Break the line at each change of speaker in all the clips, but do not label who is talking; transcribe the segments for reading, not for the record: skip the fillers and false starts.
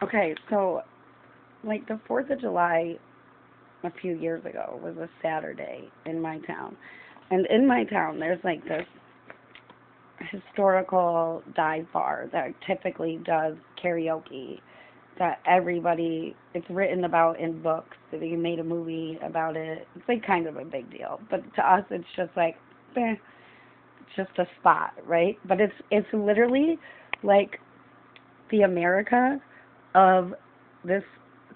Okay, so like the 4th of July a few years ago was a Saturday in my town. And in my town, there's like this historical dive bar that typically does karaoke that everybody, it's written about in books. That they made a movie about it. It's like kind of a big deal. But to us, it's just like, it's just a spot, right? But it's literally like the America of this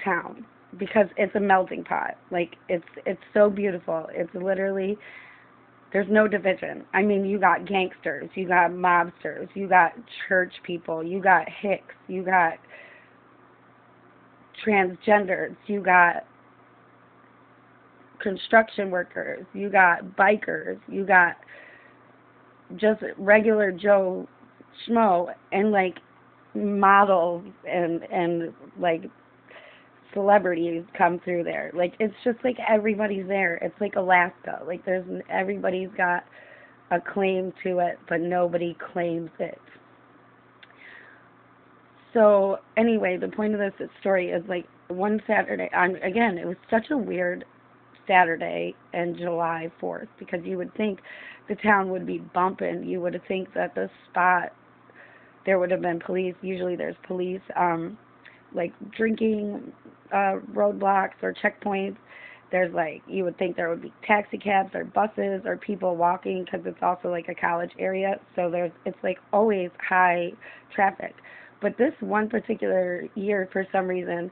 town because it's a melting pot. Like it's so beautiful. It's literally there's no division. I mean, you got gangsters, you got mobsters, you got church people, you got hicks, you got transgenders, you got construction workers, you got bikers, you got just regular Joe Schmo and like models and like celebrities come through there. Like it's just like everybody's there. It's like Alaska. Like there's everybody's got a claim to it, but nobody claims it. So anyway, the point of this story is like one Saturday. Again, it was such a weird Saturday and July 4th because you would think the town would be bumping. You would think that the spot there would have been police. Usually there's police, like drinking roadblocks or checkpoints. There's like you would think there would be taxi cabs or buses or people walking because it's also like a college area. So it's like always high traffic. But this one particular year, for some reason,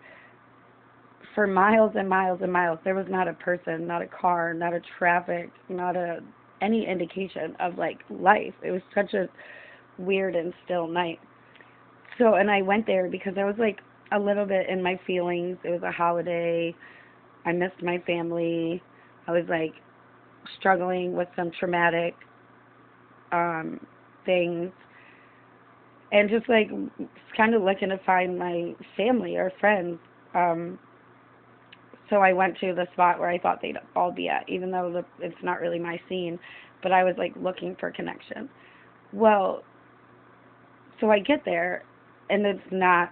for miles and miles and miles, there was not a person, not a car, not a traffic, not a any indication of like life. It was such a weird and still night. So, and I went there because I was like a little bit in my feelings. It was a holiday. I missed my family. I was like struggling with some traumatic um things and just like kind of looking to find my family or friends. Um so I went to the spot where I thought they'd all be at, even though it's not really my scene, but I was like looking for connection. Well, so I get there and it's not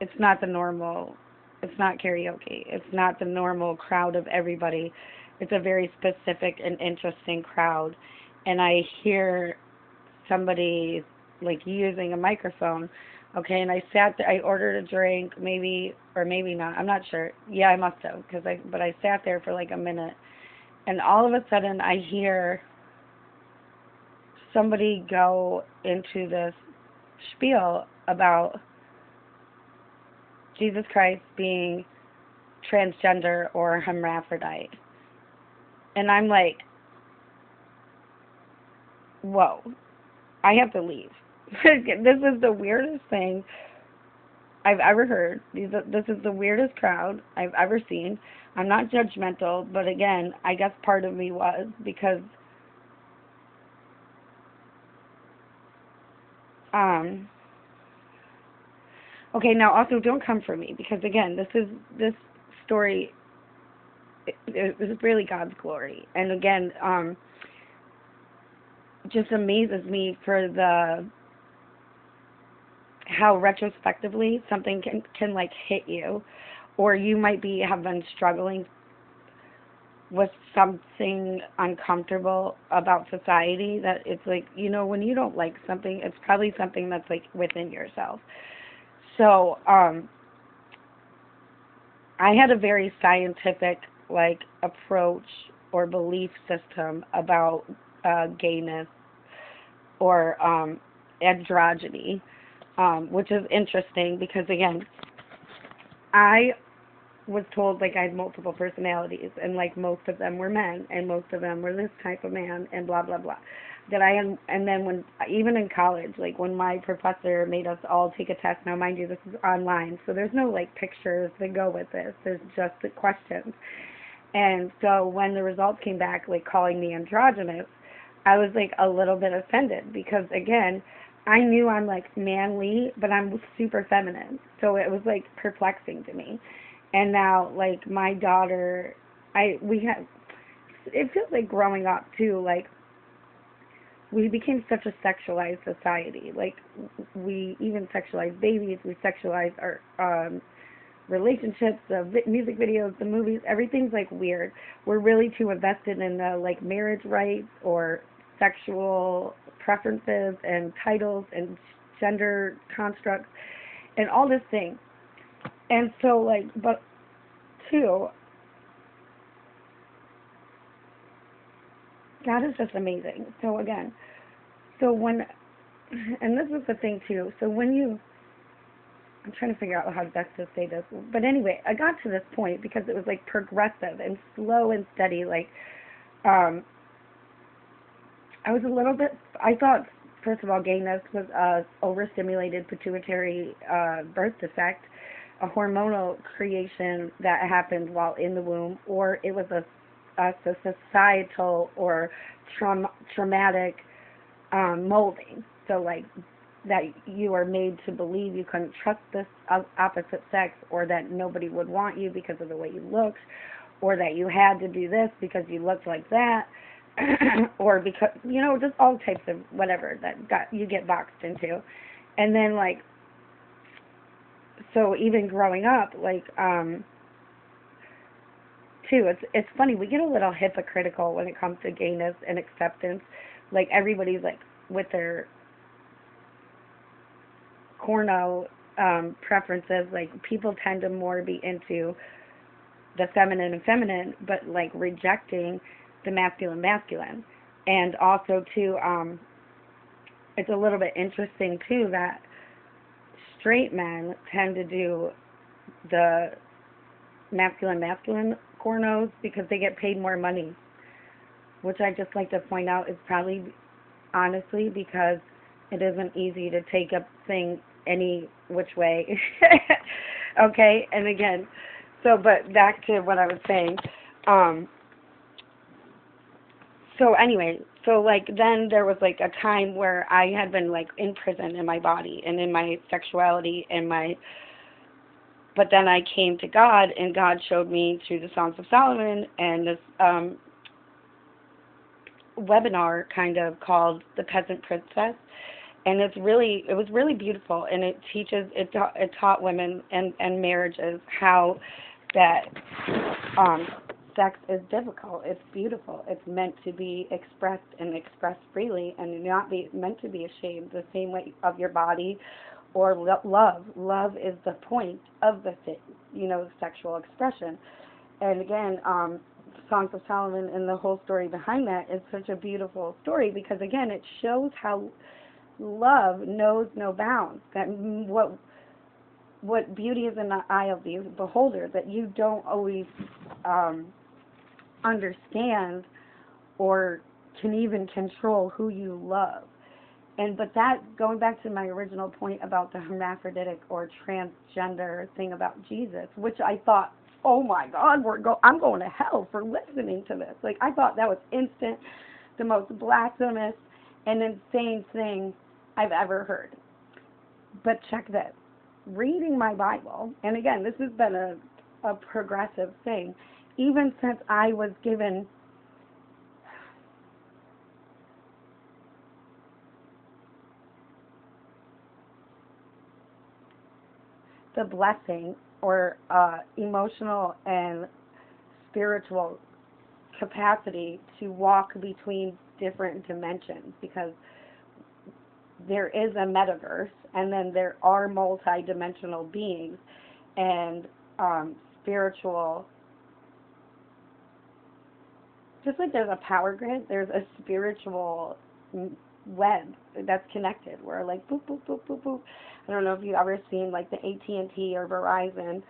the normal, it's not karaoke, it's not the normal crowd of everybody. It's a very specific and interesting crowd, and I hear somebody like using a microphone. Okay, and I sat there, I ordered a drink, maybe or maybe not, I'm not sure. Yeah, I must have, but I sat there for like a minute, and all of a sudden I hear somebody go into this spiel about Jesus Christ being transgender or hermaphrodite. And I'm like, whoa, I have to leave. This is the weirdest thing I've ever heard. This is the weirdest crowd I've ever seen. I'm not judgmental, but again, I guess part of me was because, um, okay, now also don't come for me because again, this story, it was really God's glory. And again, just amazes me for the how retrospectively something can like hit you, or you might be have been struggling with something uncomfortable about society that it's like when you don't like something it's probably something that's like within yourself. So I had a very scientific like approach or belief system about gayness or androgyny, which is interesting because again, I was told like I had multiple personalities and like most of them were men and most of them were this type of man and blah blah blah. That I am, and then when even in college, like when my professor made us all take a test. Now, mind you, this is online, so there's no like pictures that go with this. There's just the questions. And so when the results came back, like calling me androgynous, I was like a little bit offended because again, I knew I'm like manly, but I'm super feminine. So it was like perplexing to me. And now like my daughter, I we have it feels like growing up too, like we became such a sexualized society. Like, we even sexualize babies, we sexualize our relationships, the music videos, the movies, everything's like weird. We're really too invested in the like marriage rights or sexual preferences and titles and gender constructs and all this thing. And so like, but too, God is just amazing. So again, so when, and this is the thing too, so when you, I'm trying to figure out how best to say this, but anyway, I got to this point because it was like progressive and slow and steady. Like, um, I was a little bit, I thought, first of all, gayness was a overstimulated pituitary birth defect, a hormonal creation that happened while in the womb, or it was a societal or traumatic molding. So, like, that you are made to believe you couldn't trust this opposite sex, or that nobody would want you because of the way you looked, or that you had to do this because you looked like that, or because, you know, just all types of whatever that got you get boxed into. And then, like, so even growing up, like, too, it's funny, we get a little hypocritical when it comes to gayness and acceptance. Like, everybody's like with their corno preferences. Like, people tend to more be into the feminine and feminine, but like rejecting the masculine. And also too, it's a little bit interesting too that straight men tend to do the masculine cornos because they get paid more money, which I just like to point out is probably honestly because it isn't easy to take a thing any which way. Okay, and again, so but back to what I was saying. So anyway, so like then there was like a time where I had been like in prison in my body and in my sexuality and my, but then I came to God and God showed me through the Songs of Solomon and this webinar kind of called The Peasant Princess. And it was really beautiful, and it taught women and marriages how that sex is difficult. It's beautiful. It's meant to be expressed and expressed freely, and not be meant to be ashamed. The same way of your body, or love. Love is the point of the thing, you know, sexual expression. And again, Songs of Solomon and the whole story behind that is such a beautiful story because again, it shows how love knows no bounds. That what beauty is in the eye of the beholder. That you don't always understand or can even control who you love. And but that going back to my original point about the hermaphroditic or transgender thing about Jesus, which I thought, oh my God, I'm going to hell for listening to this. Like I thought that was instant, the most blasphemous and insane thing I've ever heard. But check this. Reading my Bible, and again, this has been a progressive thing, even since I was given the blessing or emotional and spiritual capacity to walk between different dimensions, because there is a metaverse and then there are multi-dimensional beings and spiritual, just like there's a power grid, there's a spiritual web that's connected where like boop boop boop boop boop. I don't know if you've ever seen like the AT&T or Verizon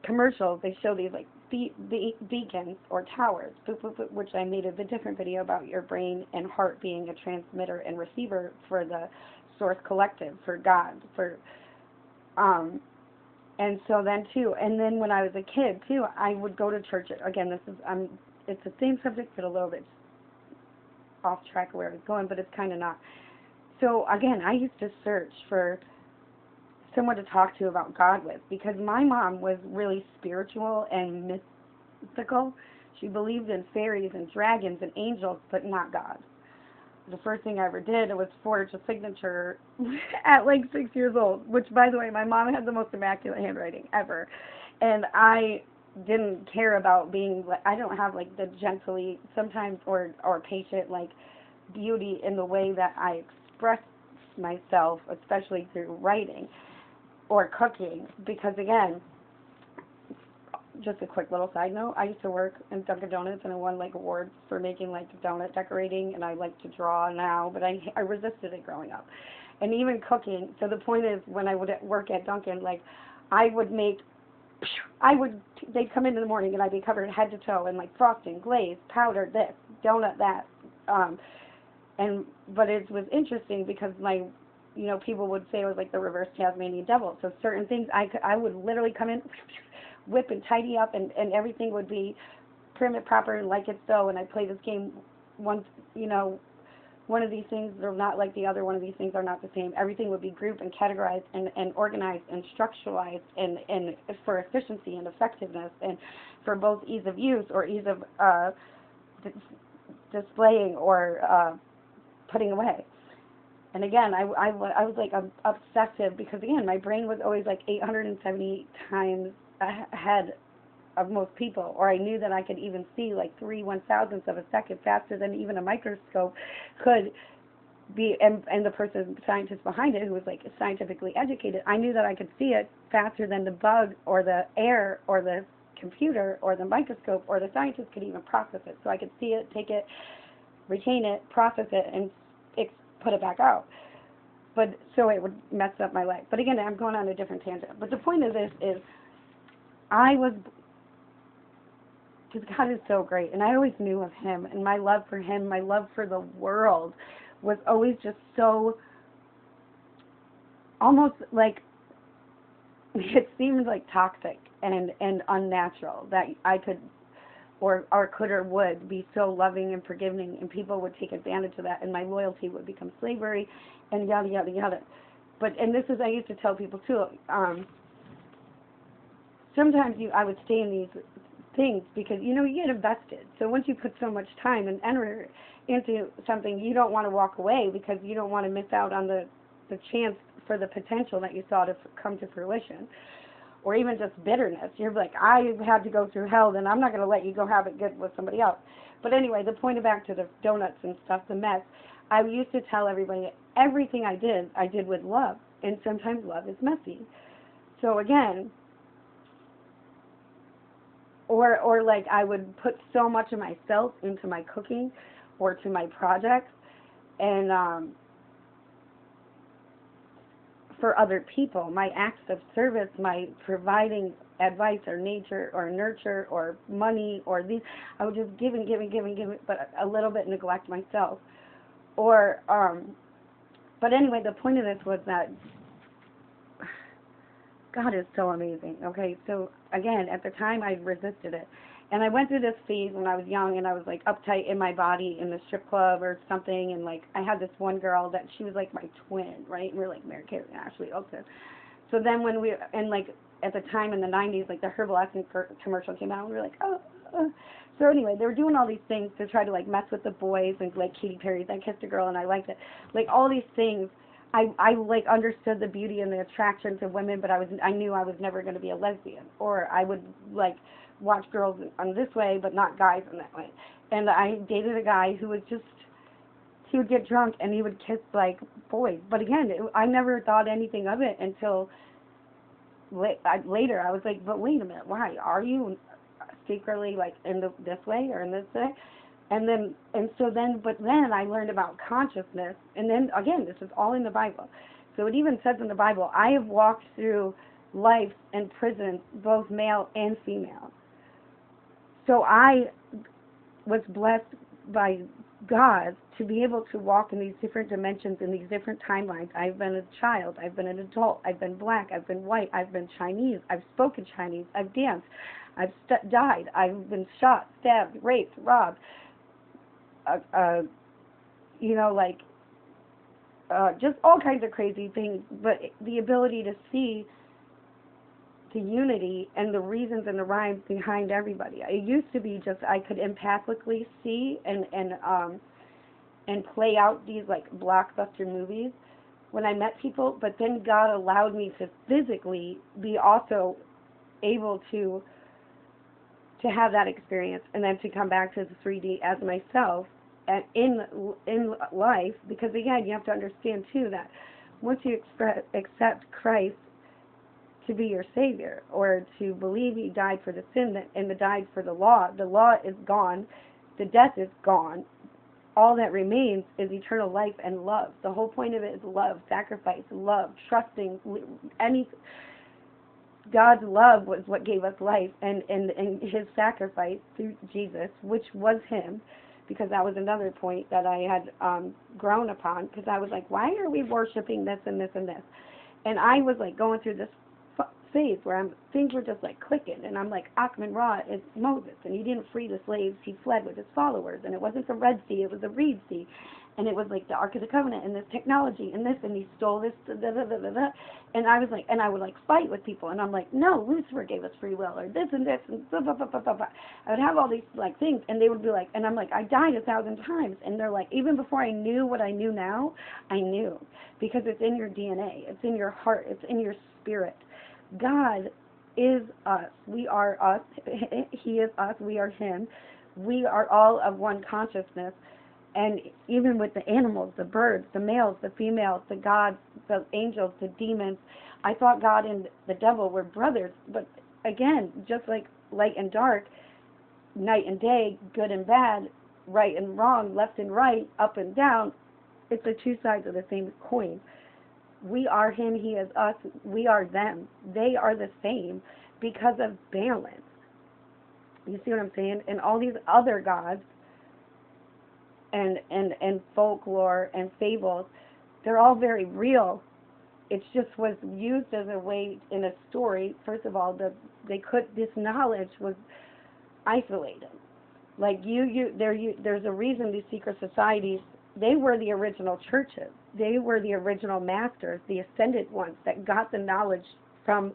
commercials. They show these like beacons or towers, boop, boop, boop, which I made a different video about your brain and heart being a transmitter and receiver for the source collective, for God, for and so then too, and then when I was a kid too, I would go to church. Again, this is it's the same subject but a little bit off track of where I was going, but it's kind of not. So again, I used to search for someone to talk to about God with, because my mom was really spiritual and mystical. She believed in fairies and dragons and angels, but not God. the first thing I ever did was forge a signature at like 6 years old, which, by the way, my mom had the most immaculate handwriting ever. And I didn't care about being, I don't have like the gently, sometimes, or patient, like, beauty in the way that I express myself, especially through writing or cooking, because again, just a quick little side note, I used to work in Dunkin' Donuts and I won like awards for making like donut decorating, and I like to draw now, but I resisted it growing up. And even cooking, so the point is, when I would work at Dunkin', like, I would make, they'd come in the morning and I'd be covered head to toe in like frosting, glaze, powder, this, donut, that, but it was interesting because people would say it was like the reverse Tasmanian devil. So certain things I would literally come in, whip and tidy up, and everything would be prim and proper and like it's so. And I play this game once, one of these things are not like the other, one of these things are not the same. Everything would be grouped and categorized and organized and structuralized and for efficiency and effectiveness and for both ease of use or ease of displaying or putting away. And again, I was like obsessive because, again, my brain was always like 870 times ahead of most people, or I knew that I could even see like 3/1000ths of a second faster than even a microscope could be, and the person, scientist behind it, who was like scientifically educated, I knew that I could see it faster than the bug or the air or the computer or the microscope or the scientist could even process it. So I could see it, take it, retain it, process it, and put it back out. But so it would mess up my life. But again, I'm going on a different tangent. But the point of this is, because God is so great, and I always knew of Him, and my love for Him, my love for the world, was always just so, almost like, it seemed like toxic and unnatural that I could, or could or would be so loving and forgiving, and people would take advantage of that, and my loyalty would become slavery, and yada, yada, yada. And this is, I used to tell people too, sometimes I would stay in these things because, you get invested. So once you put so much time and energy into something, you don't want to walk away because you don't want to miss out on the chance for the potential that you saw to come to fruition. Or even just bitterness. You're like, I had to go through hell, then I'm not going to let you go have it good with somebody else. But anyway, the point of back to the donuts and stuff, the mess, I used to tell everybody everything I did with love. And sometimes love is messy. So again, or like I would put so much of myself into my cooking or to my projects, and for other people, my acts of service, my providing advice or nature or nurture or money or these, I would just give, but a little bit neglect myself. Or, but anyway, the point of this was that God is so amazing. Okay, so again, at the time I resisted it. And I went through this phase when I was young, and I was like uptight in my body in the strip club or something, and like I had this one girl that she was like my twin, right? And we were like Mary Kay and Ashley Olsen. So then when and like at the time in the 90s, like the Herbal Essence commercial came out, and we were like, oh. So anyway, they were doing all these things to try to like mess with the boys, and like Katy Perry's I Kissed a Girl and I Liked It. Like all these things. I like understood the beauty and the attraction to women, but I knew I was never going to be a lesbian. Or I would like watch girls on this way, but not guys in that way. And I dated a guy who was just, he would get drunk and he would kiss like boys. But again, I never thought anything of it until later. I was like, but wait a minute, why? Are you secretly like in this way or in this way? But then I learned about consciousness, and then again, this is all in the Bible. So it even says in the Bible, I have walked through life and prisons, both male and female. So I was blessed by God to be able to walk in these different dimensions, in these different timelines. I've been a child, I've been an adult, I've been black, I've been white, I've been Chinese, I've spoken Chinese, I've danced, I've died, I've been shot, stabbed, raped, robbed. Just all kinds of crazy things, but the ability to see the unity and the reasons and the rhymes behind everybody. It used to be just I could empathically see and and play out these like blockbuster movies when I met people, but then God allowed me to physically be also able to have that experience, and then to come back to the 3D as myself and in life, because again, you have to understand too that once you accept Christ to be your Savior, or to believe He died for the sin and died for the law is gone, the death is gone. All that remains is eternal life and love. The whole point of it is love, sacrifice, love, trusting. God's love was what gave us life, and His sacrifice through Jesus, which was Him, because that was another point that I had grown upon, because I was like, why are we worshiping this and this and this? And I was like going through this phase where things were just like clicking, and I'm like, Achman Ra is Moses, and he didn't free the slaves, he fled with his followers, and it wasn't the Red Sea, it was the Reed Sea, and it was like the Ark of the Covenant, and this technology, and this, and he stole this, and I was like, and I would like fight with people, and I'm like, no, Lucifer gave us free will, or this and this, and blah, blah, blah, blah, blah, blah. I would have all these like things, and they would be like, and I'm like, I died 1,000 times, and they're like, even before I knew what I knew now, I knew, because it's in your DNA, it's in your heart, it's in your spirit. God is us. We are us. He is us. We are Him. We are all of one consciousness. And even with the animals, the birds, the males, the females, the gods, the angels, the demons, I thought God and the devil were brothers. But again, just like light and dark, night and day, good and bad, right and wrong, left and right, up and down, it's the two sides of the same coin. We are Him, He is us, we are them. They are the same because of balance. You see what I'm saying? And all these other gods and folklore and fables, they're all very real. It just was used as a way in a story. First of all, this knowledge was isolated. Like there's a reason these secret societies, they were the original churches. They were the original masters, the ascended ones that got the knowledge from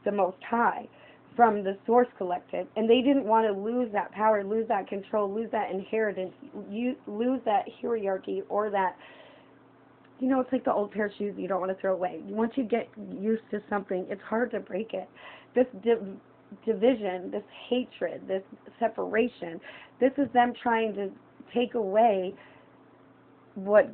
the Most High, from the source collective. And they didn't want to lose that power, lose that control, lose that inheritance, lose that hierarchy, or that, it's like the old pair of shoes you don't want to throw away. Once you get used to something, it's hard to break it. This division, this hatred, this separation, this is them trying to take away what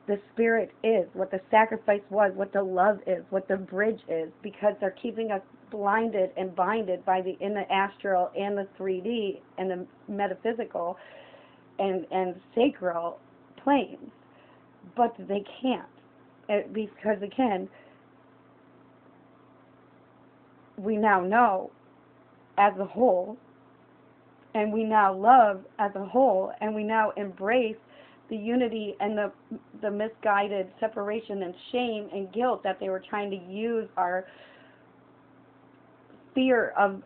the spirit is, what the sacrifice was, what the love is, what the bridge is, because they're keeping us blinded and binded in the astral and the 3D and the metaphysical and sacral planes. But they can't, because again, we now know as a whole, and we now love as a whole, and we now embrace the unity and the misguided separation and shame and guilt that they were trying to use our fear of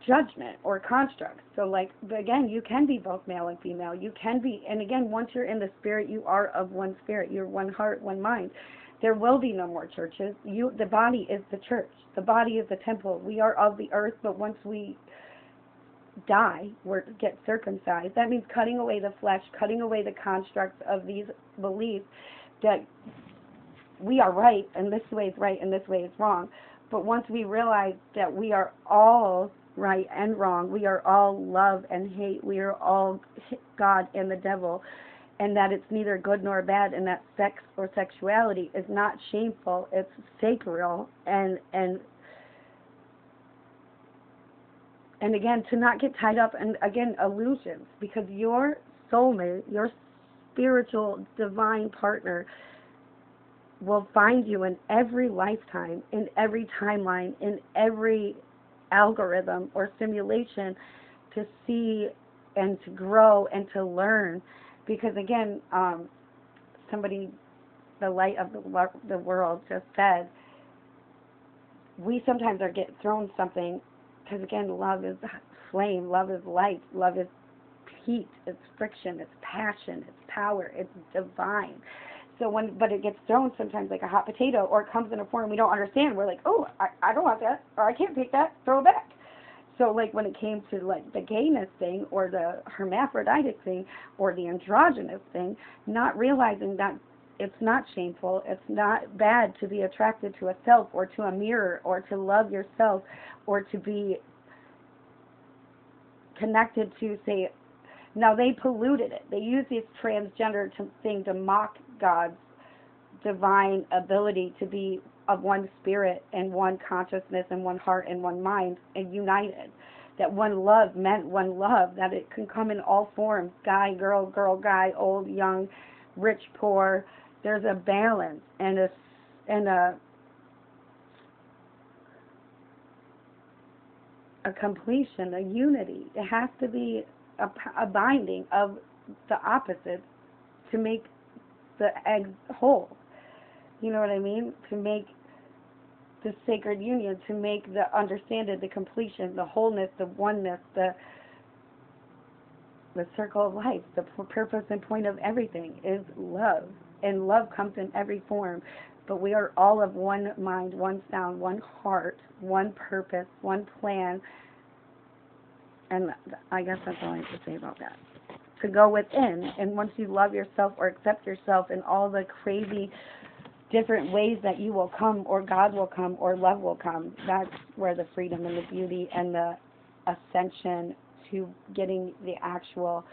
judgment or constructs. So like, again, you can be both male and female. You can be, and again, once you're in the spirit, you are of one spirit. You're one heart, one mind. There will be no more churches. The body is the church. The body is the temple. We are of the earth, but once we die, get circumcised, that means cutting away the flesh, cutting away the constructs of these beliefs that we are right and this way is right and this way is wrong. But once we realize that we are all right and wrong, we are all love and hate, we are all God and the devil, and that it's neither good nor bad, and that sex or sexuality is not shameful, it's sacral, and again, to not get tied up in, again, illusions, because your soulmate, your spiritual divine partner will find you in every lifetime, in every timeline, in every algorithm or simulation to see and to grow and to learn. Because again, somebody, the light of the world, just said, we sometimes are get thrown something. Because again, love is flame, love is light, love is heat, it's friction, it's passion, it's power, it's divine. So but it gets thrown sometimes like a hot potato, or it comes in a form we don't understand. We're like, oh, I don't want that, or I can't take that, throw it back. So, like, when it came to, like, the gayness thing or the hermaphroditic thing or the androgynous thing, not realizing that it's not shameful, it's not bad to be attracted to a self or to a mirror or to love yourself or to be connected to, say, now they polluted it. They used this transgender thing to mock God's divine ability to be of one spirit and one consciousness and one heart and one mind and united. That one love meant one love, that it can come in all forms, guy, girl, guy, old, young, rich, poor. There's a balance and a completion, a unity. It has to be a binding of the opposites to make the egg whole. You know what I mean? To make the sacred union, to make the understanding, the completion, the wholeness, the oneness, the circle of life, the purpose and point of everything is love. And love comes in every form. But we are all of one mind, one sound, one heart, one purpose, one plan. And I guess that's all I have to say about that. To go within, and once you love yourself or accept yourself in all the crazy different ways that you will come, or God will come, or love will come, that's where the freedom and the beauty and the ascension to getting the actual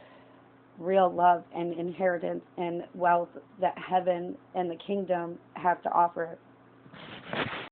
real love and inheritance and wealth that heaven and the kingdom have to offer